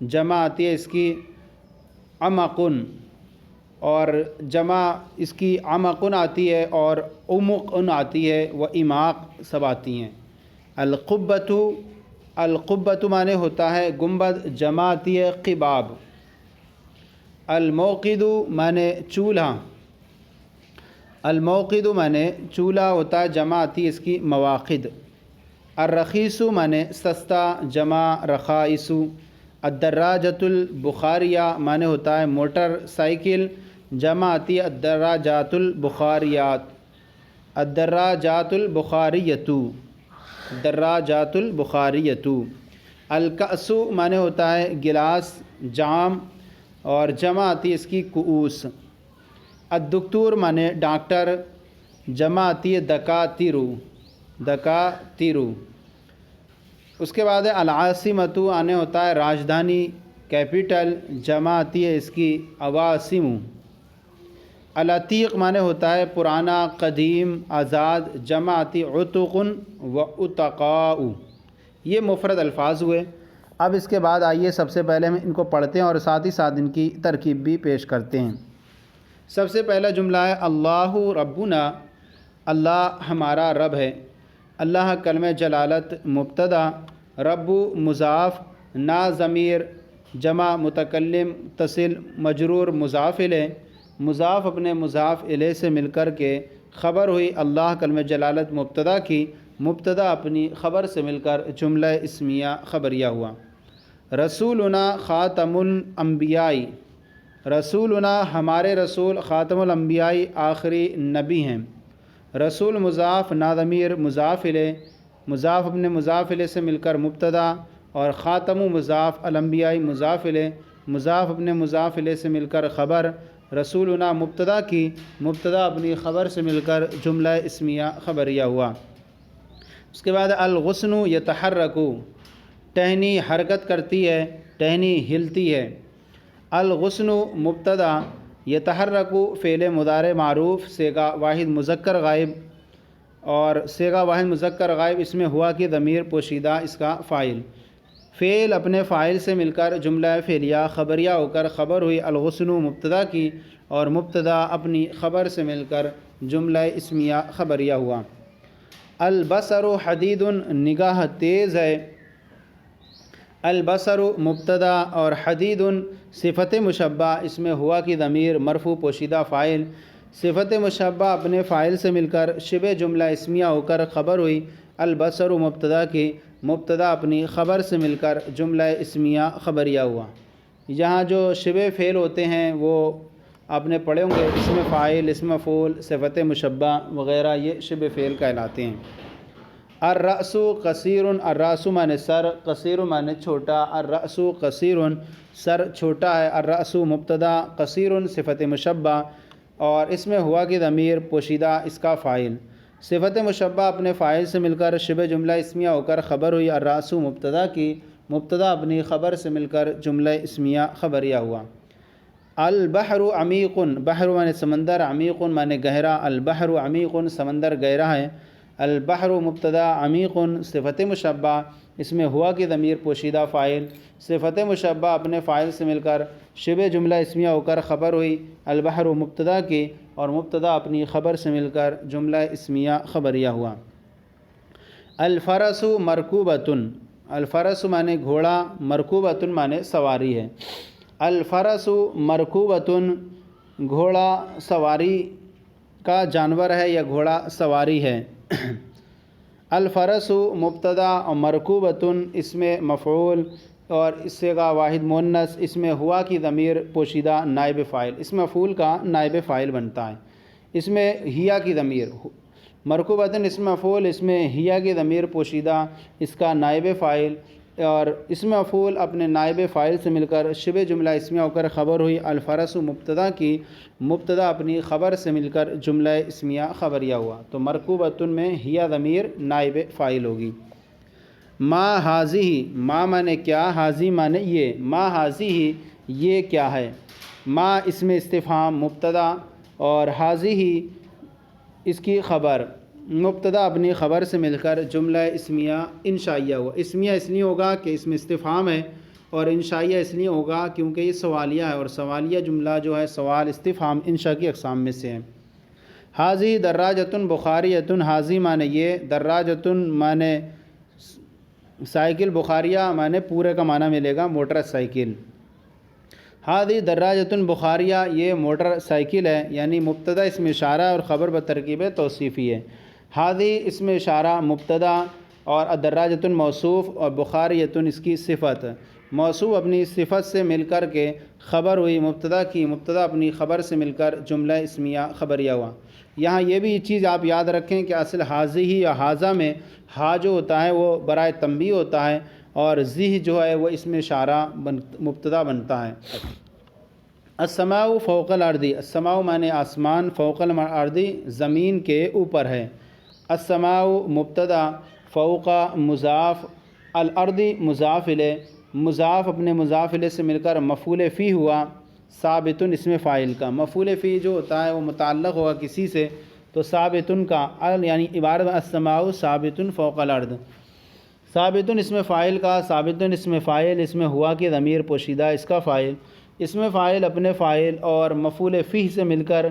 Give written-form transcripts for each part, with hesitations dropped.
جمع آتی ہے اس کی عمقن، اور جمع اس کی عمقن آتی ہے اور عمقن آتی ہے، و اماق سب آتی ہیں۔ القبۃ، القبۃ معنی ہوتا ہے گنبد، جمع آتی ہے قباب۔ الموقد معنی چولہا، الموقد معنی چولہا ہوتا ہے، جمع آتی ہے اس کی مواقد۔ الرخیص معنی سستا، جمع رخائص۔ الدراجۃ البخاریہ معنی ہوتا ہے موٹر سائیکل، جمع آتی ہے الدراجات البخاریات۔ الدراجات البخاریۃ، دراجات البخاریۃ۔ الکأس معنی ہوتا ہے گلاس، جام، اور جمع آتی ہے اس کی کؤوس۔ الدکتور معنی ڈاکٹر، جمع آتی ہے دکاتر، دکاتر۔ اس کے بعد العاصمۃ آنے ہوتا ہے راجدھانی، کیپٹل، جمع آتی ہے اس کی عواصم۔ العتیق معنی ہوتا ہے پرانا، قدیم، آزاد، جمع آتی عتق و عتقاء۔ یہ مفرد الفاظ ہوئے۔ اب اس کے بعد آئیے سب سے پہلے ہم ان کو پڑھتے ہیں اور ساتھ ہی ساتھ ان کی ترکیب بھی پیش کرتے ہیں۔ سب سے پہلا جملہ ہے اللہ ربنا، اللہ ہمارا رب ہے۔ اللہ کلمہ جلالت مبتدا، رب مضاف، نا ضمیر، جمع متکلم تصل مجرور مضاف الیہ، مضاف اپنے مضاف الیہ سے مل کر کے خبر ہوئی اللہ کلمہ جلالت مبتدا کی، مبتدا اپنی خبر سے مل کر جملہ اسمیہ خبریہ ہوا۔ رسولنا خاتم الانبیاء، رسولنا ہمارے رسول خاتم الانبیاء آخری نبی ہیں۔ رسول مضاف، نا ضمیر مضاف الیہ، مضاف اپنے مضاف الیہ سے مل کر مبتدا، اور خاتم مضاف، الانبیاء مضاف الیہ، مضاف اپنے مضاف الیہ سے مل کر خبر، رسولنا مبتدا کی، مبتدا اپنی خبر سے مل کر جملہ اسمیہ خبریہ ہوا۔ اس کے بعد الغصن یتحرک، ٹہنی حرکت کرتی ہے، ٹہنی ہلتی ہے۔ الغصن مبتدا، یتحرک فعل مضارع معروف، صیغہ واحد مذکر غائب، اور صیغہ واحد مذکر غائب اس میں ہوا کی ضمیر پوشیدہ اس کا فاعل، فعل اپنے فاعل سے مل کر جملہ فعلیہ خبریہ ہو کر خبر ہوئی الغصن مبتدا کی، اور مبتدا اپنی خبر سے مل کر جملہ اسمیہ خبریہ ہوا۔ البصر حدید، نگاہ تیز ہے۔ البصر مبتدا اور حدید صفت مشبہ، اس میں ہوا کی ضمیر مرفوع پوشیدہ فاعل، صفت مشبہ اپنے فاعل سے مل کر شبہ جملہ اسمیہ ہو کر خبر ہوئی البصر مبتدا کی، مبتدا اپنی خبر سے مل کر جملہ اسمیہ خبریہ ہوا۔ یہاں جو شبہ فعل ہوتے ہیں وہ آپ نے پڑھے ہوں گے، اسم فاعل، اسم مفعول، صفت مشبہ وغیرہ، یہ شبہ فعل کہلاتے ہیں۔ الرأس قصیر، الرأس معنی سر، قصیر معنی چھوٹا، الرأس قصیر سر چھوٹا ہے۔ الرأس مبتدا، قصیر صفت مشبہ، اور اس میں ہوا کی ضمیر پوشیدہ اس کا فاعل، صفت مشبہ اپنے فاعل سے مل کر شبہ جملہ اسمیہ ہو کر خبر ہوئی الرأس مبتدا کی، مبتدا اپنی خبر سے مل کر جملہ اسمیہ خبریہ ہوا۔ البحر عمیق، بحر معنی سمندر، عمیق معنی گہرا، البحر عمیق سمندر گہرا ہے۔ البحر مبتدا، عمیق صفت مشبہ، اس میں ہوا کی ضمیر پوشیدہ فاعل، صفت مشبہ اپنے فاعل سے مل کر شبہ جملہ اسمیہ ہو کر خبر ہوئی البحر مبتدا کی، اور مبتدا اپنی خبر سے مل کر جملہ اسمیہ خبریہ ہوا۔ الفرس مرکوبۃ، الفرس معنی گھوڑا، مرکوبۃ معنی سواری ہے۔ الفرس مرکوبۃ، گھوڑا سواری کا جانور ہے یا گھوڑا سواری ہے۔ الفرس مبتدا اور مرکوبۃ اس میں مفعول، اور اس سے کا واحد مؤنث، اس میں ہوا کی ضمیر پوشیدہ نائب فاعل، اس مفعول کا نائب فاعل بنتا ہے۔ اس میں ہیا کی ضمیر، مرکوبۃ اس مفعول، اس میں ہیا کی ضمیر پوشیدہ اس کا نائب فاعل، اور اس میں مفعول اپنے نائب فاعل سے مل کر شبہ جملہ اسمیہ ہو کر خبر ہوئی الفرس مبتدا کی، مبتدا اپنی خبر سے مل کر جملہ اسمیہ خبریہ ہوا۔ تو مرکوبۃ میں ہیا ضمیر نائب فاعل ہوگی۔ ما حاضی، ما مانے کیا، حاضی مانے یہ، ما حاضی یہ کیا ہے۔ ما اس میں استفہام مبتدا، اور حاضی اس کی خبر، مبتدا اپنی خبر سے مل کر جملہ اسمیہ انشائیہ ہوا۔ اسمیہ اس لیے ہوگا کہ اس میں استفہام ہے، اور انشائیہ اس لیے ہوگا کیونکہ یہ سوالیہ ہے، اور سوالیہ جملہ جو ہے سوال استفہام انشاء کی اقسام میں سے ہے۔ حاضی دراجتن بخاریتن، حاضی معنی یہ، دراجتن معنی سائیکل، بخاریہ معنی پورے کا معنی ملے گا موٹر سائیکل۔ حاضی دراجتن بخاریہ، یہ موٹر سائیکل ہے، یعنی مبتدا اسم اشارہ اور خبر بترکیب توصیفی ہے۔ حاضی اسم اشارہ مبتدا اور دراجتن موصوف اور بخاریتن اس کی صفت، موصوف اپنی صفت سے مل کر کے خبر ہوئی مبتدا کی، مبتدا اپنی خبر سے مل کر جملہ اسمیہ خبریہ ہوا۔ یہاں یہ بھی چیز آپ یاد رکھیں کہ اصل حاضی ہی یا حاضہ میں ہا جو ہوتا ہے وہ برائے تنبیہ ہوتا ہے، اور ذی جو ہے وہ اسم اشارہ مبتدا بنتا ہے۔ السماء فوق الارض، السماء معنی آسمان، فوق الارض زمین کے اوپر ہے۔ السماء مبتدا، فوق مضاف، الارض مضاف الیہ، مضاف اپنے مضاف الیہ سے مل کر مفعول فی ہوا، ثابتن اسم فاعل کا، مفعول فی جو ہوتا ہے وہ متعلق ہوگا کسی سے، تو ثابتن کا یعنی عبارت السماء ثابتن فوق الارض، ثابتن اسم فاعل کا، ثابتن اسم فاعل، اسم ہوا کی ضمیر پوشیدہ اس کا فاعل، اسم فاعل اپنے فاعل اور مفعول فی سے مل کر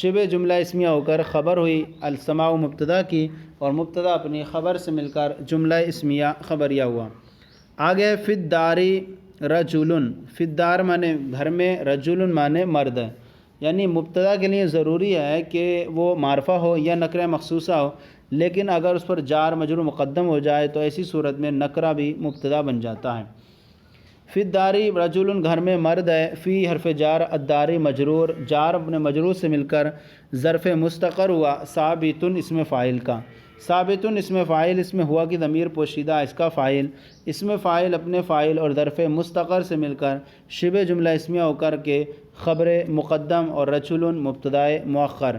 شبہ جملہ اسمیہ ہو کر خبر ہوئی السماء مبتدا کی، اور مبتدا اپنی خبر سے مل کر جملہ اسمیہ خبریہ ہوا۔ آگے فی الدار رجل، فی الدار معنی گھر میں، رجل معنی مرد ہے، یعنی مبتدا کے لیے ضروری ہے کہ وہ معرفہ ہو یا نکرہ مخصوصہ ہو، لیکن اگر اس پر جار مجرور مقدم ہو جائے تو ایسی صورت میں نکرہ بھی مبتدا بن جاتا ہے۔ فی الداری رجل گھر میں مرد ہے، فی حرف جار، الداری مجرور، جار اپنے مجرور سے مل کر ظرف مستقر ہوا، ثابتن اسم فاعل کا، ثابتن اسم فاعل، اسم ہوا کی ضمیر پوشیدہ اس کا فاعل، اسم فاعل اپنے فاعل اور ظرف مستقر سے مل کر شبہ جملہ اسمیہ ہو کر کے خبر مقدم، اور رجل مبتدائے مؤخر،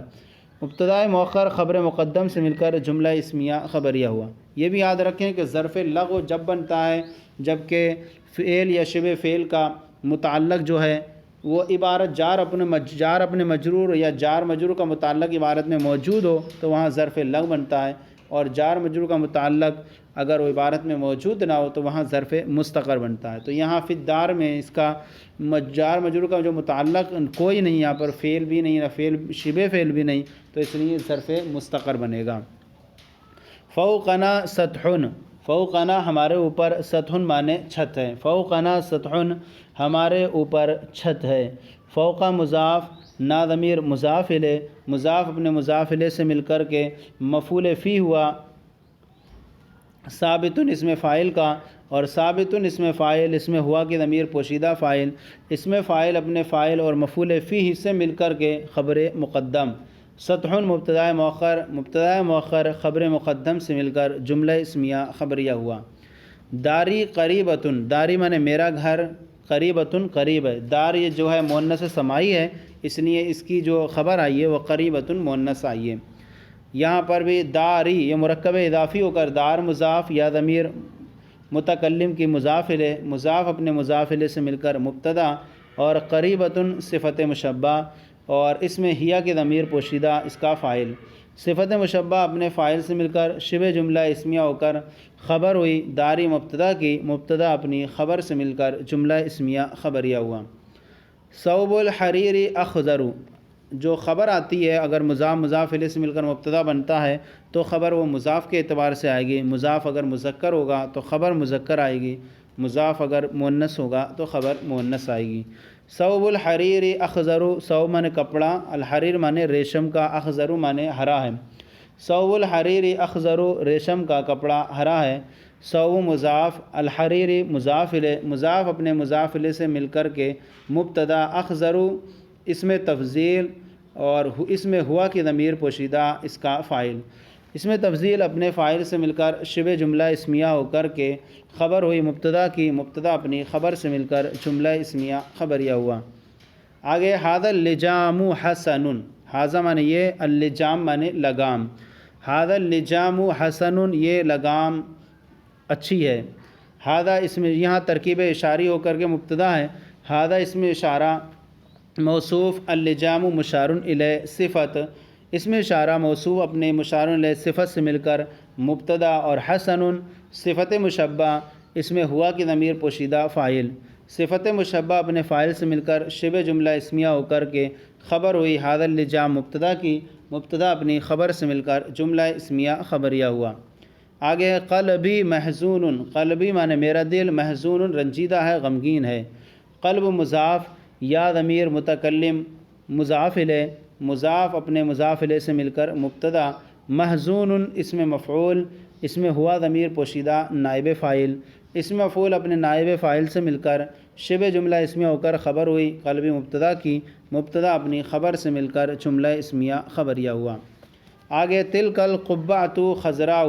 مبتدائے مؤخر خبر مقدم سے مل کر جملہ اسمیہ خبریہ ہوا۔ یہ بھی یاد رکھیں کہ ظرف لغو جب بنتا ہے جبکہ فعل یا شبہ فعل کا متعلق جو ہے وہ عبارت جار اپنے مجرور یا جار مجرور کا متعلق عبارت میں موجود ہو تو وہاں ظرف لغو بنتا ہے، اور جار مجرور کا متعلق اگر وہ عبارت میں موجود نہ ہو تو وہاں ظرف مستقر بنتا ہے۔ تو یہاں فی الدار میں اس کا جار مجرور کا جو متعلق کوئی نہیں، یہاں پر فعل بھی نہیں، فعل شبہ فعل بھی نہیں، تو اس لیے ظرف مستقر بنے گا۔ فوقنا سطحن، فوقنا ہمارے اوپر، سطحن معنی چھت ہے، فوقنا سطحن ہمارے اوپر چھت ہے۔ فوق مضاف، نا ضمیر مضاف الیہ، مضاف اپنے مضاف الیہ سے مل کر کے مفعول فی ہوا، ثابتن اسم فاعل کا، اور ثابتن اسم فاعل، اسم ہوا کی ضمیر پوشیدہ فاعل، اسم فاعل اپنے فاعل اور مفعول فی سے مل کر کے خبر مقدم، سطحن مبتدائے مؤخر، مبتدائے مؤخر خبر مقدم سے مل کر جملہ اسمیہ خبریہ ہوا۔ داری قریبتن، داری معنی میرا گھر، قریبتن قریب ہے، دار یہ جو ہے مؤنث سمائی ہے، اس لیے اس کی جو خبر آئی ہے وہ قریبتن مؤنث آئی ہے۔ یہاں پر بھی داری یہ مرکب اضافی ہو کر دار مضاف یا ضمیر متکلم کی مضاف الیہ، مضاف اپنے مضاف الیہ سے مل کر مبتدا، اور قریبتن صفت مشبہ، اور اس میں ہیا کی ضمیر پوشیدہ اس کا فاعل، صفت مشبہ اپنے فاعل سے مل کر شبہ جملہ اسمیہ ہو کر خبر ہوئی داری مبتدا کی، مبتدا اپنی خبر سے مل کر جملہ اسمیہ خبریہ ہوا۔ ثوب الحریر اخضر، جو خبر آتی ہے اگر مضاف الیہ سے مل کر مبتدا بنتا ہے تو خبر وہ مضاف کے اعتبار سے آئے گی، مضاف اگر مذکر ہوگا تو خبر مذکر آئے گی، مضاف اگر مؤنث ہوگا تو خبر مؤنث آئے گی۔ ثوب الحریر اخضر، ثوب معنی کپڑا، الحریر معنی ریشم کا، اخضر معنی ہرا ہے۔ ثوب الحریر اخضر ریشم کا کپڑا ہرا ہے۔ ثوب مضاف، الحریر مضاف الیہ، مضاف اپنے مضاف الیہ سے مل کر کے مبتدا، اخضر اسم تفضیل اور اس میں ہوا کی ضمیر پوشیدہ اس کا فاعل، اس میں تفضیل اپنے فاعل سے مل کر شبہ جملہ اسمیہ ہو کر کے خبر ہوئی مبتدا کی، مبتدا اپنی خبر سے مل کر جملہ اسمیہ خبریہ ہوا۔ آگے ھذا اللجام حسن، ھذا معنی یہ، اللجام معنی لگام، ھذا اللجام حسن یہ لگام اچھی ہے۔ ھذا اس میں یہاں ترکیب اشاری ہو کر کے مبتدا ہے، ھذا اس میں اشارہ موصوف، اللجام مشار الیہ صفت، اس میں اشارہ موصوف اپنے مشار الیہ صفت سے مل کر مبتدا، اور حسن صفت مشبہ اس میں ہوا کی ضمیر پوشیدہ فاعل، صفت مشبہ اپنے فاعل سے مل کر شبہ جملہ اسمیہ ہو کر کے خبر ہوئی ھذا اللجام مبتدا کی، مبتدا اپنی خبر سے مل کر جملہ اسمیہ خبریہ ہوا۔ آگے قلبی محزون، قلبی معنی میرا دل، محزون رنجیدہ ہے، غمگین ہے۔ قلب مضاف، یا ضمیر متکلم مضاف الیہ، مضاف اپنے مضاف الیہ سے مل کر مبتدا، محزون اسم مفعول، اس میں ہوا ضمیر پوشیدہ نائب فاعل، اسم مفعول اپنے نائب فاعل سے مل کر شبہ جملہ اسمیہ ہو کر خبر ہوئی قلبی مبتدا کی، مبتدا اپنی خبر سے مل کر جملہ اسمیہ خبریہ ہوا۔ آگے تلک القبعۃ خضراء،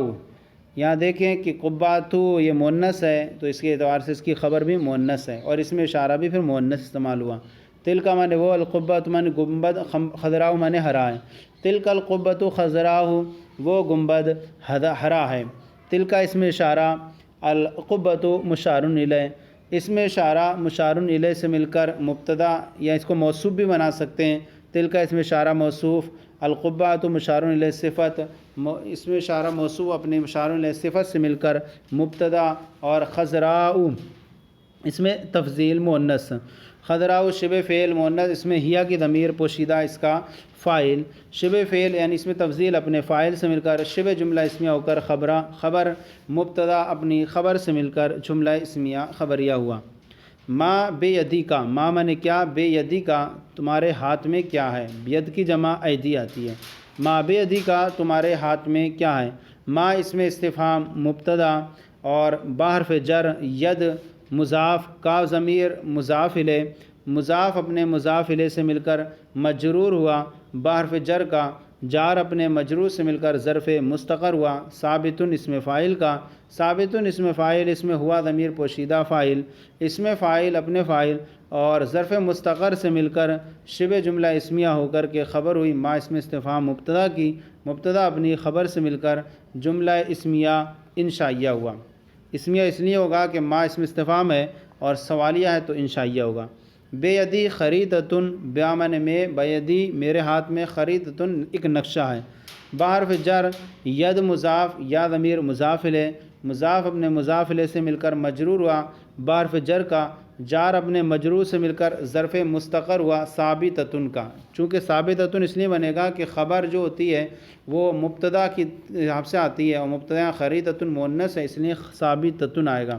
یہاں دیکھیں کہ قبعۃ یہ مؤنث ہے تو اس کے اعتبار سے اس کی خبر بھی مؤنث ہے اور اس میں اشارہ بھی پھر مؤنث استعمال ہوا۔ تلک مانے وہ، القبۃ مانے گنبد، خضراء مانے ہرا ہے۔ تلک القبۃ خضراء وہ گنبد ہرا ہے۔ تلک اس میں اشارہ، القبۃ مشار الیہ، اس میں اشارہ مشار الیہ سے مل کر مبتدا یا اس کو موصوف بھی بنا سکتے ہیں۔ تلک اس میں اشارہ موصوف، القبۃ مشار الیہ صفت، اس میں اشارہ موصوف اپنے مشار الیہ صفت سے مل کر مبتدا، اور خضراء اس میں تفضیل مؤنث، خضراء شبہ فعل مؤنث، اس میں ہیا کی ضمیر پوشیدہ اس کا فاعل، شبہ فعل یعنی اس میں تفضیل اپنے فاعل سے مل کر شبہ جملہ اسمیہ ہو کر خبر، مبتدا اپنی خبر سے مل کر جملہ اسمیہ خبریہ ہوا۔ ما بے یدی کا، ما مانے کیا، بے یدی کا تمہارے ہاتھ میں کیا ہے، ید کی جمع ایدی آتی ہے۔ ما بے یدی کا تمہارے ہاتھ میں کیا ہے، ما اس میں استفہام مبتدا، اور بحرف جر ید مضاف، کا ضمیر مضاف الیہ، مضاف اپنے مضاف الیہ سے مل کر مجرور ہوا، بحرف جر کا جار اپنے مجرور سے مل کر ظرف مستقر ہوا، ثابت اسم فاعل کا، ثابت اسم فاعل، اس میں ہوا ضمیر پوشیدہ فاعل، اسم فاعل اپنے فاعل اور ظرف مستقر سے مل کر شبہ جملہ اسمیہ ہو کر کے خبر ہوئی ما اسم استفہام مبتدا کی، مبتدا اپنی خبر سے مل کر جملہ اسمیہ انشائیہ ہوا۔ اسمیہ اس لیے ہوگا کہ ما اسم استفہام ہے اور سوالیہ ہے تو انشائیہ ہوگا۔ بے یدی خریدتن، بیامن میں، بیدی میرے ہاتھ میں، خریدتن ایک نقشہ ہے، بحرف جر ید مضاف، یا ضمیر مضاف الیہ، مضاف اپنے مضاف الیہ سے مل کر مجرور ہوا، بحرف جر کا جار اپنے مجرور سے مل کر ظرف مستقر ہوا، ثابتتن کا، چونکہ ثابتتن اس لیے بنے گا کہ خبر جو ہوتی ہے وہ مبتدا کی حساب سے آتی ہے اور مبتدا خریدتن مؤنث ہے، اس لیے ثابتتن آئے گا۔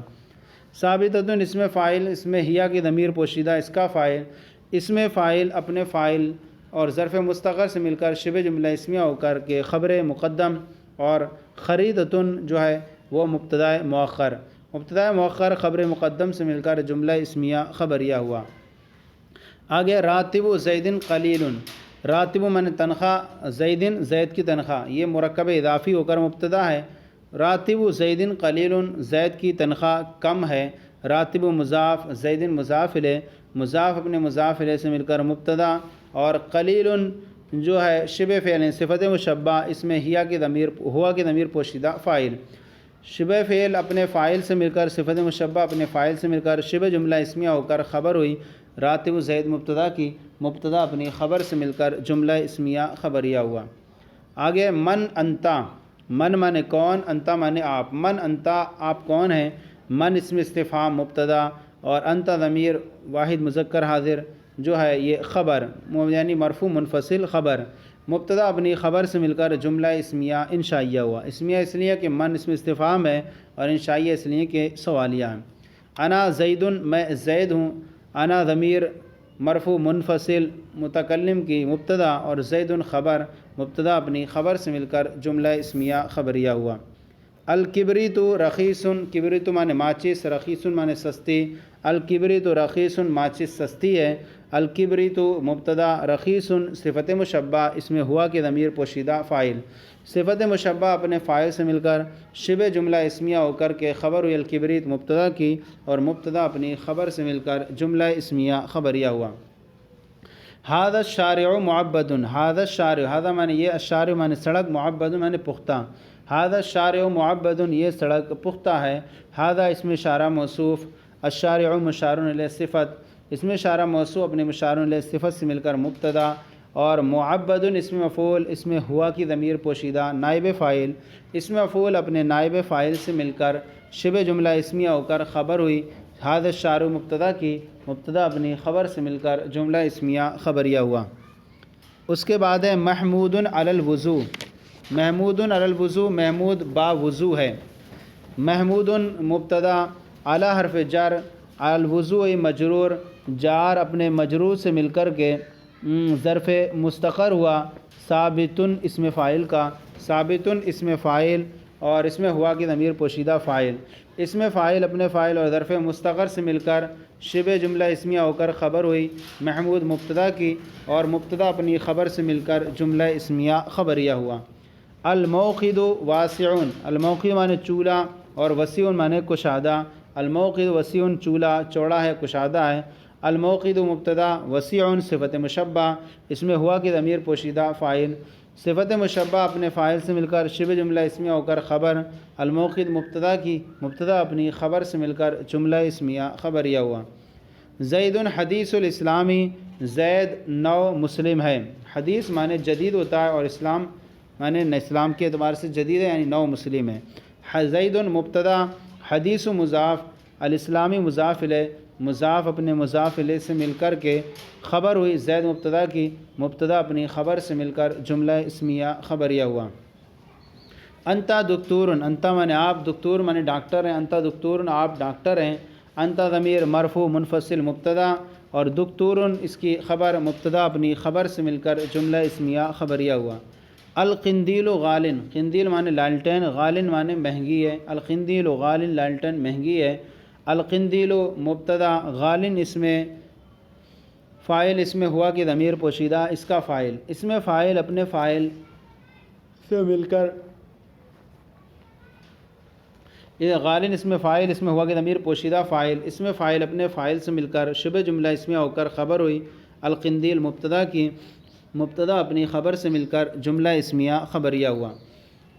ثابتتن اس میں فاعل، اس میں ہیا کی ضمیر پوشیدہ اس کا فاعل، اس میں فاعل اپنے فاعل اور ظرف مستقر سے مل کر شبہ جملہ اسمیہ ہو کر کے خبر مقدم، اور خریدتن جو ہے وہ مبتدا مؤخر، مبتدا مؤخر خبر مقدم سے مل کر جملہ اسمیہ خبریہ ہوا۔ آگے راتب زید قلیل، راتب من تنخواہ، زیدن زید کی تنخواہ، یہ مرکب اضافی ہو کر مبتدا ہے۔ راتب زید قلیل زید کی تنخواہ کم ہے، راتب مضاف، زیدن مضاف الیہ، مضاف اپنے مضاف الیہ سے مل کر مبتدا، اور قلیل جو ہے شبہ فعل صفت مشبہ، اس میں ہوا کی ضمیر پوشیدہ فاعل، شبہ فعل اپنے فاعل سے مل کر صفت مشبہ اپنے فاعل سے مل کر شبہ جملہ اسمیہ ہو کر خبر ہوئی راتب زید مبتدا کی، مبتدا اپنی خبر سے مل کر جملہ اسمیہ خبریہ ہوا۔ آگے من انتا، من مانے کون، انتا مانے آپ، من انتا آپ کون ہیں، من اسم استفہام مبتدا، اور انتا ضمیر واحد مذکر حاضر جو ہے یہ خبر، یعنی مرفوع منفصل خبر، مبتدا اپنی خبر سے مل کر جملہ اسمیہ انشائیہ ہوا۔ اسمیہ اس لیے کہ من اسم استفہام ہے اور انشائیہ اس لیے کہ سوالیہ ہے۔ انا زیدن میں زید ہوں، انا ضمیر مرفوع منفصل متکلم کی مبتدا اور زیدن خبر، مبتدا اپنی خبر سے مل کر جملہ اسمیہ خبریہ ہوا۔ الکبریت رخیص، کبریت مانے ماچس، رخیص مانے سستی، الکبریت رخیص ماچس سستی ہے، الکبریت مبتدا، رخیص صفت مشبہ، اس میں ہوا کی ضمیر پوشیدہ فاعل، صفت مشبہ اپنے فاعل سے مل کر شبہ جملہ اسمیہ ہو کر کے خبر ہوئی الکبریت مبتدا کی، اور مبتدا اپنی خبر سے مل کر جملہ اسمیہ خبریہ ہوا۔ ھذا الشارع معبد، ھذا الشارع، ھذا مانے یہ، الشارع مانے سڑک، معبد مانے پختہ، ھذا الشارع معبد یہ سڑک پختہ ہے، ھذا اس میں اشارہ موصوف، الشارع مشار الیہ صفت، اس میں اشارہ موصوف اپنے مشار الیہ صفت سے مل کر مبتدا، اور معبد اسم مفعول، اس میں ہوا کی ضمیر پوشیدہ، نائب فاعل، اسم مفعول اپنے نائب فاعل سے مل کر شبہ جملہ اسمیہ ہو کر خبر ہوئی، ھذا الشعر مبتدا کی، مبتدا اپنی خبر سے مل کر جملہ اسمیہ خبریہ ہوا۔ اس کے بعد ہے محمود علی الوضو، محمود علی الوضو، محمود با وضو ہے۔ محمود مبتدا، اعلیٰ حرف جر، الوضو مجرور، جار اپنے مجرور سے مل کر کے ظرف مستقر ہوا، ثابت اسم فاعل کا، ثابت اسم فاعل اور اس میں ہوا کی ضمیر پوشیدہ فاعل، اسم فاعل اپنے فاعل اور ظرف مستقر سے مل کر شبہ جملہ اسمیہ ہو کر خبر ہوئی، محمود مبتدا کی، اور مبتدا اپنی خبر سے مل کر جملہ اسمیہ خبریہ ہوا۔ الموقد واسع، الموقد معنی چولہا اور وسیع معنی کشادہ، الموقد وسیع چولہا چوڑا ہے کشادہ ہے، الموقد مبتدا، وسیع صفت مشبہ، اس میں ہوا کی ضمیر پوشیدہ فاعل، صفت مشبہ اپنے فاعل سے مل کر شبہ جملہ اسمیہ ہو کر خبر، الموقد مبتدا کی، مبتدا اپنی خبر سے مل کر جملہ اسمیہ خبریہ ہوا۔ زید حدیث الاسلامی، زید نو مسلم ہے، حدیث معنی جدید ہوتا ہے اور اسلام معنی اسلام کے اعتبار سے جدید ہے، یعنی نو مسلم ہے۔ زید مبتدا، حدیث مضاف، الاسلامی مضاف الیہ، مضاف اپنے مضاف الیہ سے مل کر کے خبر ہوئی، زید مبتدا کی، مبتدا اپنی خبر سے مل کر جملہ اسمیہ خبریہ ہوا۔ انتا دکتور، انتا معنی آپ، دکتور معنی ڈاکٹر ہیں، انتا دکتور آپ ڈاکٹر ہیں، انتا ضمیر مرفوع منفصل مبتدا اور دکتور اس کی خبر، مبتدا اپنی خبر سے مل کر جملہ اسمیہ خبریہ ہوا۔ القندیل غالن، قندیل معنی لالٹین، غالن معنی مہنگی ہے، القندیل غالن لالٹین مہنگی ہے، القندیل مبتدا، غالن اس میں فاعل، اس میں ہوا کی ضمیر پوشیدہ، اس کا فاعل، اس میں فاعل اپنے فاعل سے مل کر، یہ غالن اس میں فاعل، اس میں ہوا کی ضمیر پوشیدہ فاعل، اس میں فاعل اپنے فاعل سے مل کر شبہ جملہ اسمیہ ہو کر خبر ہوئی، القندیل مبتدا کی، مبتدا اپنی خبر سے مل کر جملہ اسمیہ خبریہ ہوا۔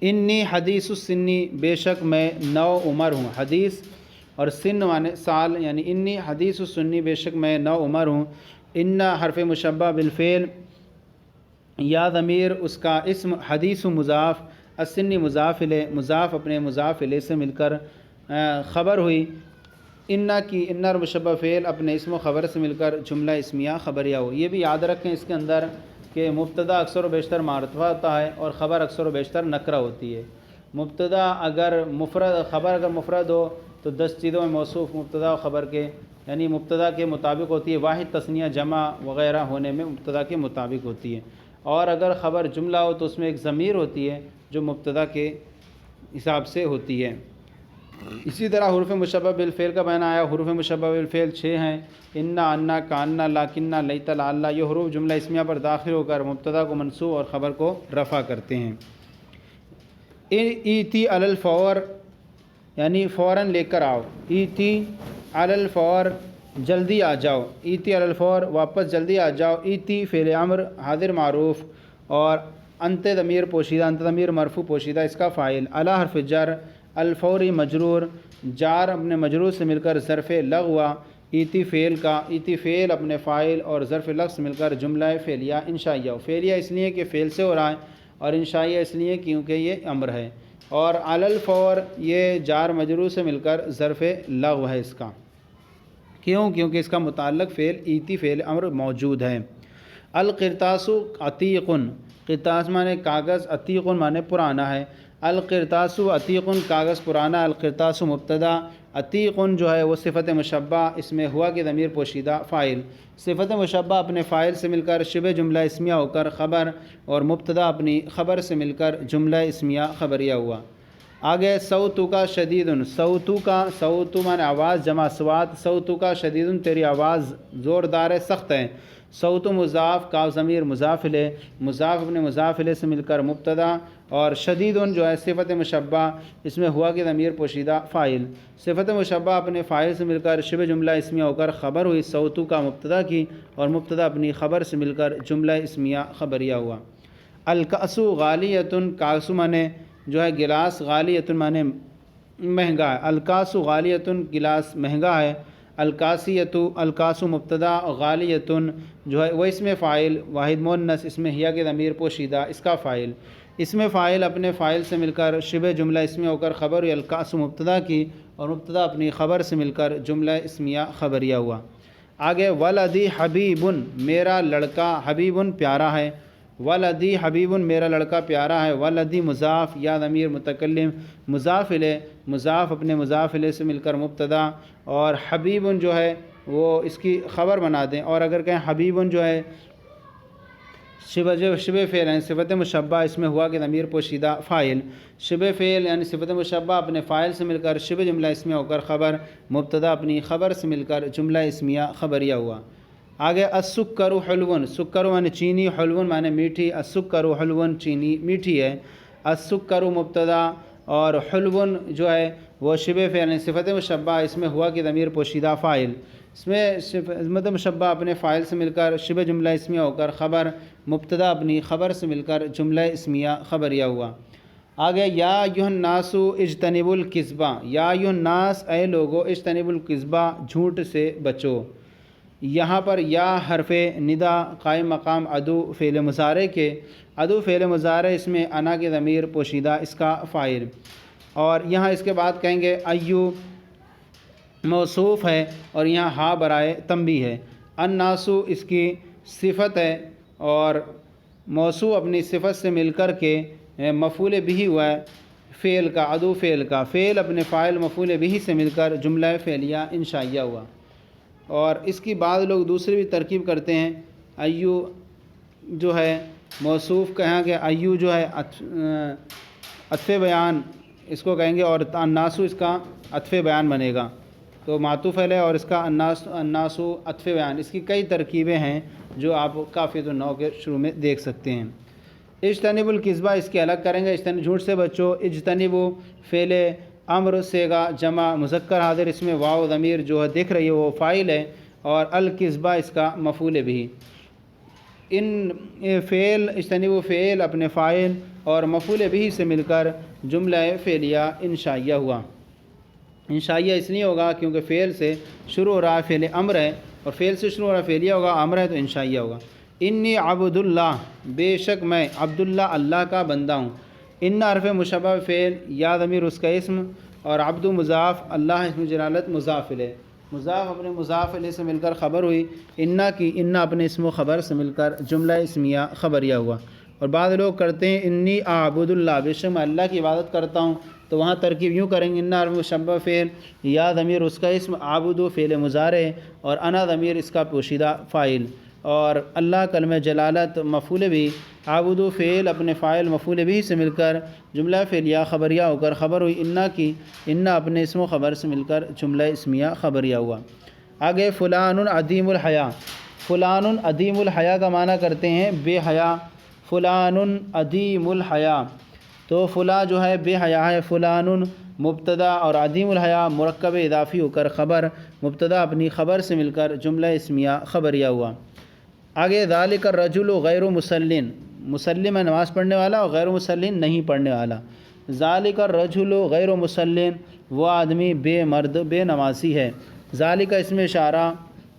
انی حدیث السنی، بے شک میں نو عمر ہوں، حدیث اور سن معنی سال، یعنی انی حدیث السنی، بے شک میں نو عمر ہوں، ان حرف مشبہ بالفعل، یا ضمیر اس کا اسم، حدیث مضاف، السنی مضاف الیہ، مضاف اپنے مضاف الیہ سے مل کر خبر ہوئی، ان کی، ان اور مشبہ فعل اپنے اسم و خبر سے مل کر جملہ اسمیہ خبریہ ہو۔ یہ بھی یاد رکھیں اس کے اندر کہ مبتدا اکثر و بیشتر معرفہ ہوتا ہے اور خبر اکثر و بیشتر نکرہ ہوتی ہے۔ مبتدا اگر مفرد، خبر اگر مفرد ہو تو 10 چیزوں میں موصوف مبتدا و خبر کے، یعنی مبتدا کے مطابق ہوتی ہے، واحد تثنیہ جمع وغیرہ ہونے میں مبتدا کے مطابق ہوتی ہے، اور اگر خبر جملہ ہو تو اس میں ایک ضمیر ہوتی ہے جو مبتدا کے حساب سے ہوتی ہے۔ اسی طرح حروف مشبہ بالفعل کا بیان آیا، حروف مشبہ بالفعل 6 ہیں، انا، انا، کانا، لاکنہ، لیت، لعل، یہ حروف جملہ اسمیہ پر داخل ہو کر مبتدا کو منصوب اور خبر کو رفع کرتے ہیں۔ ایتی علی الفور، یعنی فوراً لے کر آؤ، ایتی علی الفور، جلدی آ جاؤ، ایتی علی الفور، واپس جلدی آ جاؤ، ایتی فعل امر حاضر معروف، اور انت ضمیر پوشیدہ، انت ضمیر مرفوع پوشیدہ، اس کا فاعل، علی حرف جر، الفوری مجرور، جار اپنے مجرور سے مل کر ظرف لغو، ایتی فعل کا، ایتی فعل اپنے فاعل اور ظرف لغو سے مل کر جملہ فعلیہ انشائیہ، فعلیہ اس لیے کہ فعل سے ہو رہا ہے، اور انشائیہ اس لیے کیونکہ یہ امر ہے، اور علی الفور یہ جار مجرور سے مل کر ظرف لغو ہے اس کا، کیونکہ اس کا متعلق فعل ایتی فعل امر موجود ہے۔ القرطاس عتیق، قرطاس معنی کاغذ، عتیق معنی پرانا ہے، القرطاس عتیق کاغذ پرانا، القرطاس مبتدا، عتیق جو ہے وہ صفت مشبہ، اس میں ہوا کی ضمیر پوشیدہ فاعل، صفت مشبہ اپنے فاعل سے مل کر شبہ جملہ اسمیہ ہو کر خبر، اور مبتدا اپنی خبر سے مل کر جملہ اسمیہ خبریہ ہوا۔ آگے صوتو کا شدید، صوتو کا، صوتو معنی آواز جمع صوات، صوتو کا شدید تیری آواز زوردار ہے، سخت ہے، صوت مضاف، کاف ضمیر مضاف الیہ، مضاف اپنے مضاف الیہ سے مل کر مبتدا، اور شدید جو ہے صفت مشبہ، اس میں ہوا کی ضمیر پوشیدہ فاعل، صفت مشبہ اپنے فاعل سے مل کر شبہ جملہ اسمیہ ہو کر خبر ہوئی، صوتو کا مبتدا کی، اور مبتدا اپنی خبر سے مل کر جملہ اسمیہ خبریہ ہوا۔ الکأس غالیۃ، کاس معنی جو ہے گلاس، غالیۃ معنی مہنگا ہے، الکاس غالیۃ گلاس مہنگا ہے، القاسیتو، القاسو مبتدا، غالیتن جو ہے وہ اسم فاعل، واحد مؤنث اس میں ہیا کے ضمیر پوشیدہ اس کا فاعل، اسم فاعل اپنے فاعل سے مل کر شبہ جملہ اسمیہ ہو کر خبر ہوئی القاسو مبتدا کی، اور مبتدا اپنی خبر سے مل کر جملہ اسمیہ خبریہ ہوا۔ آگے ولدی حبیبن میرا لڑکا، حبیبن پیارا ہے، ولدی حبیبن میرا لڑکا پیارا ہے، ولدی مضاف یا ضمیر متکلم، مضاف الیہ، مضاف اپنے مضاف الیہ سے مل کر مبتدا، اور حبیبن جو ہے وہ اس کی خبر بنا دیں، اور اگر کہیں حبیبن جو ہے شبہ فعل یعنی صفت مشبہ اس میں ہوا کہ ضمیر پوشیدہ فاعل، شبہ فعل یعنی صفت مشبہ اپنے فاعل سے مل کر شبہ جملہ اسمیہ ہو کر خبر، مبتدا اپنی خبر سے مل کر جملہ اسمیہ خبریہ ہوا۔ آگے السکر حلون، سکر معنی چینی، حلون معنی میٹھی، السکر حلون چینی میٹھی ہے، السکر مبتدا اور حلون جو ہے وہ شبہ فعل یعنی صفت مشبہ اس میں ہوا کہ ضمیر پوشیدہ فاعل، اس میں صفت مشبہ اپنے فاعل سے مل کر شبہ جملہ اسمیہ ہو کر خبر، مبتدا اپنی خبر سے مل کر جملہ اسمیہ خبریہ ہوا۔ آگے یا ایھا الناس اجتنبوا الکذبہ، یا ایھا الناس اے لوگو، اجتنبوا الکذبہ جھوٹ سے بچو، یہاں پر یا حرف ندا قائم مقام عدو فعل مضارع کے، عدو فعل مضارع اس میں انا کے ضمیر پوشیدہ اس کا فاعل، اور یہاں اس کے بعد کہیں گے ایو موصوف ہے اور یہاں ہا برائے تنبیہ ہے، الناسو اس کی صفت ہے اور موصوف اپنی صفت سے مل کر کے مفعول بھی ہوا ہے فعل کا، عدو فعل کا، فعل اپنے فاعل مفعول بھی سے مل کر جملہ فعلیہ انشائیہ ہوا۔ اور اس کی بعض لوگ دوسری بھی ترکیب کرتے ہیں، ایو جو ہے موصوف کہیں گے، ایو جو ہے عطف بیان اس کو کہیں گے، اور الناسو اس کا عطف بیان بنے گا، تو معطوف ہے اور اس کا الناسو عطف بیان، اس کی کئی ترکیبیں ہیں جو آپ کافیۃ النحو کے شروع میں دیکھ سکتے ہیں۔ اجتنبوا الکذبہ اس کے الگ کریں گے، جھوٹ سے بچو، اجتنبوا فعل امر صیغہ جمع مذکر حاضر، اس میں واو ضمیر جو ہے دیکھ رہی ہے وہ فاعل ہے، اور الکذبہ اس کا مفعول بھی، ان فعل اجتنبوا فعل اپنے فاعل اور مفعول بھی سے مل کر جملہ فعلیہ انشائیہ ہوا۔ انشائیہ اس لیے ہوگا کیونکہ فعل سے شروع ہو رہا ہے، فعل امر ہے، اور فعل سے شروع ہو رہا ہے فعلیہ ہوگا، امر ہے تو انشائیہ ہوگا۔ انی عبد اللہ، بے شک میں عبداللہ اللہ کا بندہ ہوں، ان حرف مشبہ فعل، یا ضمیر اس کا اسم، اور عبد مضاف، اللہ اسم جلالت مضاف الیہ، مضاف اپنے مضاف الیہ سے مل کر خبر ہوئی، انا کی انا اپنے اسم و خبر سے مل کر جملہ اسمیہ خبریہ ہوا۔ اور بعض لوگ کرتے ہیں انی اعبد اللہ، بے شک میں اللہ کی عبادت کرتا ہوں، تو وہاں ترکیب یوں کریں گے، انا حرف مشبہ فعل، یا ضمیر اس کا اسم، عابد فعل مضارع، اور انا ضمیر اس کا پوشیدہ فاعل، اور اللہ کلمہ جلالت مفعول بھی، عابد فعل اپنے فاعل مفعول بھی سے مل کر جملہ فعلیہ خبریہ ہو کر خبر ہوئی، انا کی انا اپنے اسم و خبر سے مل کر جملہ اسمیہ خبریہ ہوا۔ آگے فلان عدیم الحیا، فلان عدیم الحیا کا معنی کرتے ہیں بے حیا، فلان عدیم الحیا، تو فلاں جو ہے بے حیا ہے، فلان مبتدا اور عدیم الحیا مرکب اضافی ہو کر خبر، مبتدا اپنی خبر سے مل کر جملہ اسمیہ خبریہ ہوا۔ آگے ذالک الرجل غیر مسلٍ، مسلم ہے نماز پڑھنے والا، اور غیر مسلٍ نہیں پڑھنے والا، ذالک الرجل غیر مسلٍ وہ آدمی بے مرد بے نمازی ہے، ذالک اس میں اشارہ،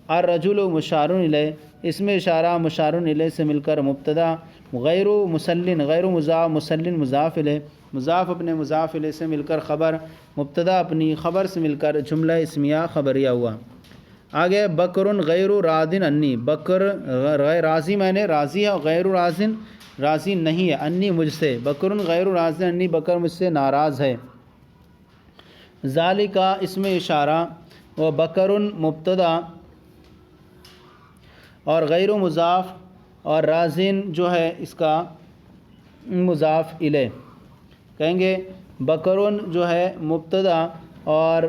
الرجل مشار الیہ، اس میں اشارہ مشار الیہ سے مل کر مبتدا، غیر مسلٍ غیر مضاف، مسلٍ مضاف الیہ، مضاف اپنے مضاف الیہ سے مل کر خبر، مبتدا اپنی خبر سے مل کر جملہ اسمیہ خبریہ ہوا۔ آگے بکر غیر راضٍ انی، بکر غیر راضی میں نے راضی ہے، غیر راضٍ راضی نہیں ہے، انی مجھ سے، بکر غیر راضٍ انی بکر مجھ سے ناراض ہے، ذالک اس میں اشارہ، و بکر مبتدا اور غیر مضاف، اور راضٍ جو ہے اس کا مضاف الیہ، کہیں گے بکرن جو ہے مبتدا اور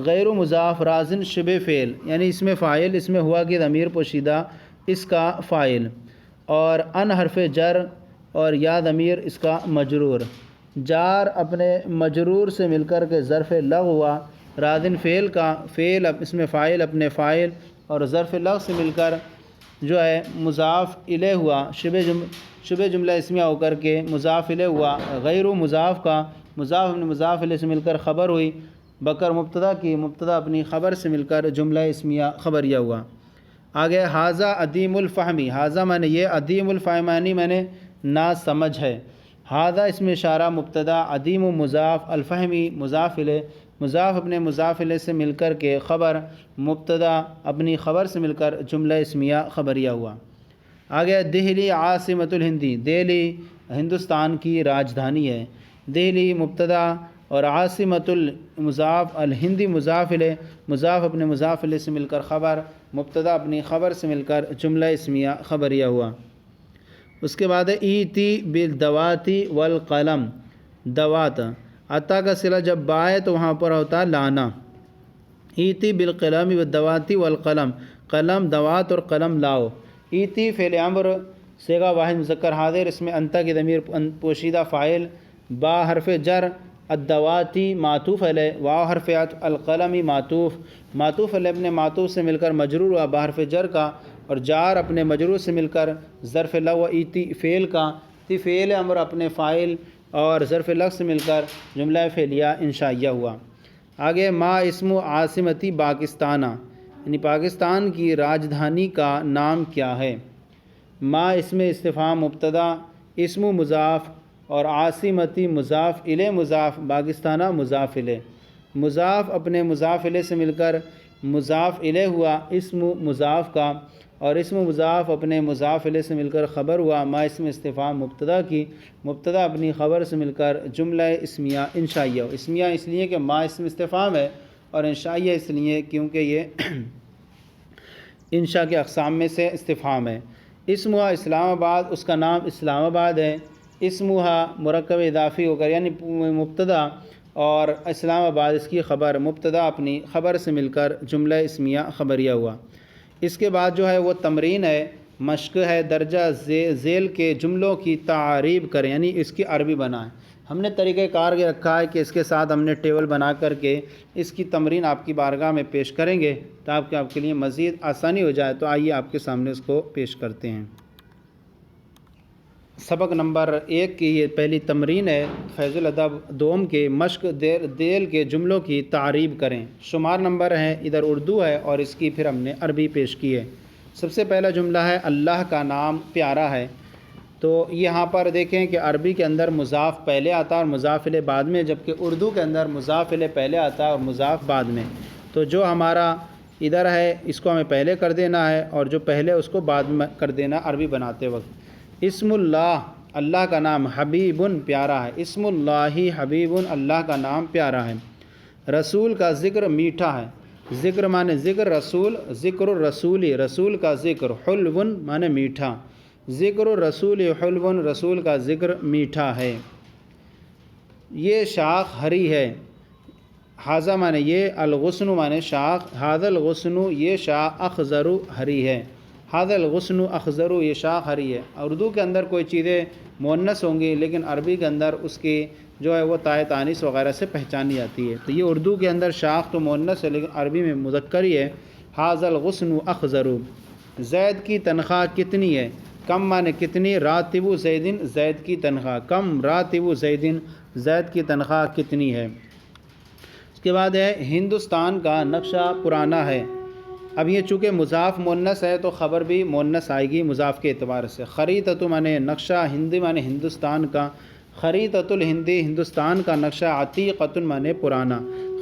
غیر مضاف، راضٍ شبہ فعل یعنی اس میں فاعل، اس میں ہوا کہ ضمیر پوشیدہ اس کا فاعل، اور ان حرف جر اور یا ضمیر اس کا مجرور، جار اپنے مجرور سے مل کر کے ظرف لغو ہوا، راضٍ فعل کا فعل اس میں فاعل اپنے فاعل اور ظرف لغو سے مل کر جو ہے مضاف الیہ ہوا، شبہ جملہ اسمیہ ہو کر کے مضاف الیہ ہوا، غیر مضاف کا مضاف اپنے مضاف الیہ سے مل کر خبر ہوئی، بکر مبتدا کی مبتدا اپنی خبر سے مل کر جملہ اسمیہ خبریہ ہوا۔ آگے حاذا عدیم الفہمی، حاذا معنی یہ، عدیم الفہمانی معنی نا سمجھ ہے۔ حاذا اس میں اشارہ مبتدا، عدیم و مضاف، الفہمی مضاف الیہ، مضاف اپنے مضاف الیہ سے مل کر کے خبر، مبتدا اپنی خبر سے مل کر جملہ اسمیہ خبریہ ہوا۔ آگے دہلی عاصمۃ الہندی، دہلی ہندوستان کی راجدھانی ہے۔ دہلی مبتدا اور عاصمۃ المضاف، الہندی مضاف الیہ، مضاف اپنے مضاف الیہ سے مل کر خبر، مبتدا اپنی خبر سے مل کر جملہ اسمیہ خبریہ ہوا۔ اس کے بعد ایتی بالدواتی والقلم، دوات عطا کا صلہ جب با ہے تو وہاں پر ہوتا ہے لانا۔ ایتی بالقلم والدواتی والقلم، قلم دوات اور قلم لاؤ۔ ایتی فعل امر صیغہ واحد مذکر حاضر، اس میں انتا کی ضمیر پوشیدہ فاعل، با حرف جر، الدواتی معطوف علیہ، واو حرف عطف، القلمی معطوف علیہ اپنے معطوف سے مل کر مجرور ہوا با حرف جر کا، اور جار اپنے مجرور سے مل کر ظرف لغو ایتی فعل کا، تی فعل امر اپنے فاعل اور ظرف لغو سے مل کر جملہ فعلیہ انشائیہ ہوا۔ آگے ما اسم عاصمتی پاکستانہ، یعنی پاکستان کی راجدھانی کا نام کیا ہے۔ ما اسم استفہام مبتدا، اسم مضاف اور عاصمتی مضاف الیہ مضاف، پاکستانہ مضاف الیہ، مضاف اپنے مضاف الیہ سے مل کر مضاف الیہ ہوا اسم مضاف کا، اور اسم مضاف اپنے مضاف الیہ سے مل کر خبر ہوا ما اسم استفہام مبتدا کی، مبتدا اپنی خبر سے مل کر جملہ اسمیہ انشائیہ ہو۔ اسمیہ اس لیے کہ ما اسم استفہام ہے، اور انشائیہ اس لیے کیونکہ یہ انشاء کے اقسام میں سے استفہام ہے۔ اسمہا اسلام آباد، اس کا نام اسلام آباد ہے۔ اسمہا مرکب اضافی ہو کر، یعنی مبتدا اور اسلام آباد اس کی خبر، مبتدا اپنی خبر سے مل کر جملہ اسمیہ خبریہ ہوا۔ اس کے بعد جو ہے وہ تمرین ہے، مشق ہے، درجہ ذیل کے جملوں کی تعریب کریں، یعنی اس کی عربی بنائیں۔ ہم نے طریقہ کار یہ رکھا ہے کہ اس کے ساتھ ہم نے ٹیبل بنا کر کے اس کی تمرین آپ کی بارگاہ میں پیش کریں گے تاکہ آپ کے لیے مزید آسانی ہو جائے۔ تو آئیے آپ کے سامنے اس کو پیش کرتے ہیں۔ سبق نمبر 1 کی یہ پہلی تمرین ہے، فیض الادب دوم کے مشق ذیل کے جملوں کی تعریب کریں۔ شمار نمبر ہیں، ادھر اردو ہے اور اس کی پھر ہم نے عربی پیش کی ہے۔ سب سے پہلا جملہ ہے اللہ کا نام پیارا ہے۔ تو یہاں پر دیکھیں کہ عربی کے اندر مضاف پہلے آتا ہے اور مضاف الیہ بعد میں، جبکہ اردو کے اندر مضاف الیہ پہلے آتا ہے اور مضاف بعد میں۔ تو جو ہمارا ادھر ہے اس کو ہمیں پہلے کر دینا ہے، اور جو پہلے اس کو بعد میں کر دینا عربی بناتے وقت۔ اسم اللہ، اللہ کا نام، حبیب پیارا ہے۔ اسم اللہ حبیب، اللہ کا نام پیارا ہے۔ رسول کا ذکر میٹھا ہے۔ ذکر مانے ذکر، رسول ذکر الرسول، رسول کا ذکر، حلو مانے میٹھا، ذکر الرسول حلو، رسول کا ذکر میٹھا ہے۔ یہ شاخ ہری ہے۔ حاذا مانے یہ، الغصن مانے شاخ، ھذا الغصن یہ شاخ، اخضر ہری ہے، ھذا الغصن اخضر یہ شاخ ہری ہے۔ اردو کے اندر کوئی چیزیں مؤنث ہوں گی لیکن عربی کے اندر اس کی جو ہے وہ تائے تانیث وغیرہ سے پہچانی جاتی ہے۔ تو یہ اردو کے اندر شاخ تو مؤنث ہے لیکن عربی میں مذکر ہی ہے، ھذا الغصن اخضر۔ زید کی تنخواہ کتنی ہے؟ کم مانے کتنی، راتب زیدن زید کی تنخواہ، کم راتب زیدن زید کی تنخواہ کتنی ہے۔ اس کے بعد ہے ہندوستان کا نقشہ پرانا ہے۔ اب یہ چونکہ مضاف مؤنث ہے تو خبر بھی مؤنث آئے گی مضاف کے اعتبار سے۔ خریطۃ مانے نقشہ، ہندی مانے ہندوستان کا، خریطۃ الہندی ہندوستان کا نقشہ، عتیقۃ مانے پرانا،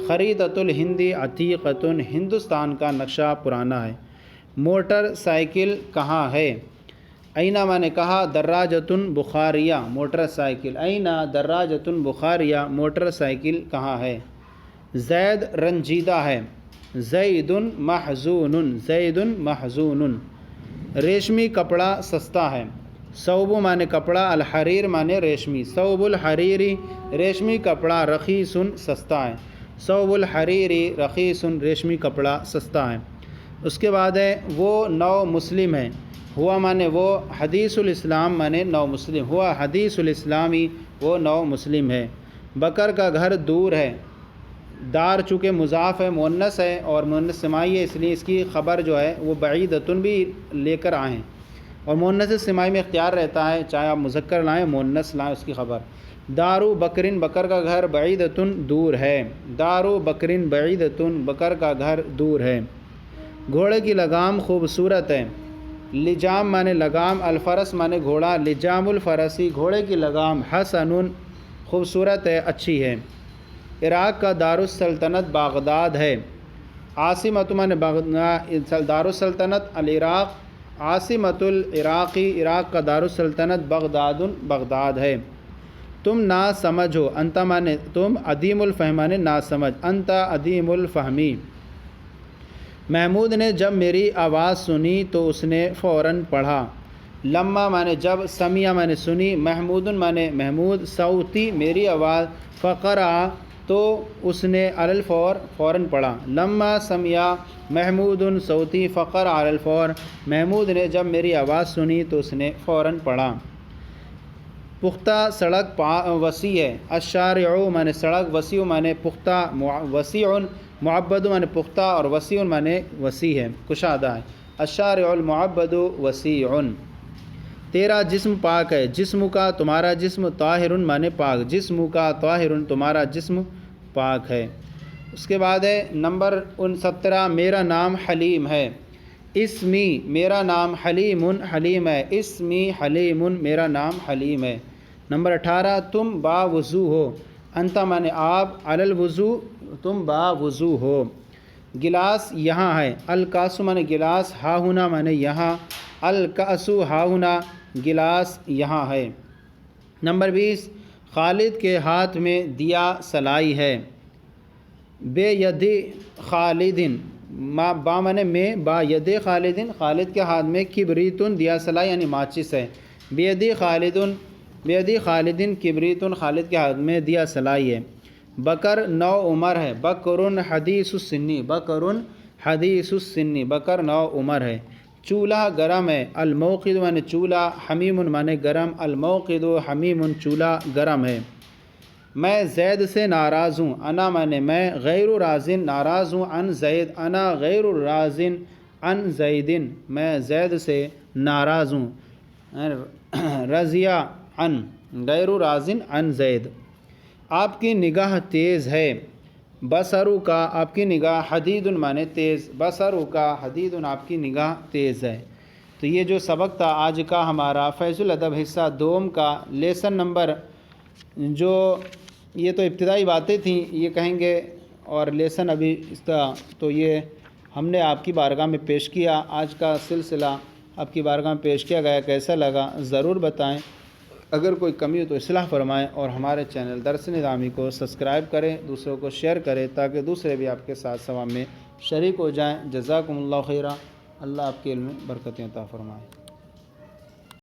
خریطۃ الہندی عتیقۃ ہندوستان کا نقشہ پرانا ہے۔ موٹر سائیکل کہاں ہے؟ اینا مانے کہا، دراجۃ بخاریہ موٹر سائیکل، اینا دراجۃ بخاریہ موٹر سائیکل کہاں ہے۔ زید رنجیدہ ہے، زید محزون زید محزون۔ ریشمی کپڑا سستا ہے۔ ثوب مانے کپڑا، الحریر مانے ریشمی، ثوب الحریری ریشمی کپڑا، رخیص سستا ہے، ثوب الحریری رخیص ریشمی کپڑا سستا ہے۔ اس کے بعد ہے وہ نو مسلم ہے۔ ہوا مانے وہ، حدیث الاسلام مانے نو مسلم، ہوا حدیث الاسلامی وہ نو مسلم ہے۔ بکر کا گھر دور ہے۔ دار چونکہ مضاف ہے مؤنث ہے اور مؤنث سماعی ہے اس لیے اس کی خبر جو ہے وہ بعیدۃن بھی لے کر آئیں، اور مؤنث سماعی میں اختیار رہتا ہے چاہے آپ مذکر لائیں مؤنث لائیں اس کی خبر۔ دارو بکرن بکر کا گھر بعیدتن دور ہے، دارو بکرن بعیدتن بکر کا گھر دور ہے۔ گھوڑے کی لگام خوبصورت ہے، لجام مانے لگام، الفرس مانے گھوڑا، لجام الفرسی گھوڑے کی لگام، حسن خوبصورت ہے، اچھی ہے۔ عراق کا دارالسلطنت بغداد ہے، عاصمت مانے دارالسلطنت العراق، عاصمت العراقی عراق کا دارالسلطنت بغداد ہے۔ تم نا سمجھ ہو، انت مانے تم، عدیم الفہم مانے نا سمجھ، انت عدیم الفہمی۔ محمود نے جب میری آواز سنی تو اس نے فوراً پڑھا، لما مانے جب، سمیع مانے سنی، محمود مانے محمود، صوتی میری آواز، فقرا تو اس نے علی الفور فوراً پڑھا، لما سمیع محمود صوتی فقر علی الفور، محمود نے جب میری آواز سنی تو اس نے فوراً پڑھا۔ پختہ سڑک وسیع ہے، الشارع مانے سڑک، وسیع مانے پختہ، وسیع معبد مانے پختہ اور وسیع مانے وسیع ہے، کشادہ ہے، الشارع المعبد وسیع۔ تیرا جسم پاک ہے، جسم کا تمہارا جسم، طاہر مانے پاک، جسم کا طاہر تمہارا جسم پاک ہے۔ اس کے بعد ہے نمبر 17، میرا نام حلیم ہے، اسمی میرا نام حلیم حلیم ہے، اسمی حلیم میرا نام حلیم ہے۔ نمبر 18، تم باوضو ہو، انت مانے آپ، علی الوضو تم باوضو ہو۔ گلاس یہاں ہے، الکاس مانے گلاس، ہا ہونا مانے یہاں، الکاس ہا ہونا گلاس یہاں ہے۔ نمبر 20، خالد کے ہاتھ میں دیا سلائی ہے، بے ید خالدن، با مانے میں، با ید خالدن خالد کے ہاتھ میں، کبریتن دیا سلائی یعنی ماچس ہے، بے ید خالدن، بے ید خالدن کبریتن خالد کے ہاتھ میں دیا سلائی ہے۔ بکر نو عمر ہے، بکرن حدیث السنی، بکرن حدیث السنی بکر نو عمر ہے۔ چولہا گرم ہے، الموقد مانے چولہا، حمیم مانے گرم، الموقد حمیم چولہا گرم ہے۔ میں زید سے ناراض ہوں، انا مانے میں، غیر راضٍ ناراض ہوں، عن زید، انا غیر راضٍ عن زید، میں زید سے ناراض ہوں، رضی عن، غیر راضٍ عن زید۔ آپ کی نگاہ تیز ہے، بصرو کا آپ کی نگاہ، حدید مانے تیز، بصرو کا حدید آپ کی نگاہ تیز ہے۔ تو یہ جو سبق تھا آج کا ہمارا فیض الادب حصہ دوم کا لیسن نمبر، جو یہ تو ابتدائی باتیں تھیں یہ کہیں گے، اور لیسن ابھی اس کا تو یہ ہم نے آپ کی بارگاہ میں پیش کیا، آج کا سلسلہ آپ کی بارگاہ میں پیش کیا گیا، کیسا لگا ضرور بتائیں، اگر کوئی کمی ہو تو اصلاح فرمائیں، اور ہمارے چینل درس نظامی کو سبسکرائب کریں، دوسروں کو شیئر کریں تاکہ دوسرے بھی آپ کے ساتھ ثواب میں شریک ہو جائیں۔ جزاکم اللہ خیرہ، اللہ آپ کے علم میں برکتیں عطا فرمائے۔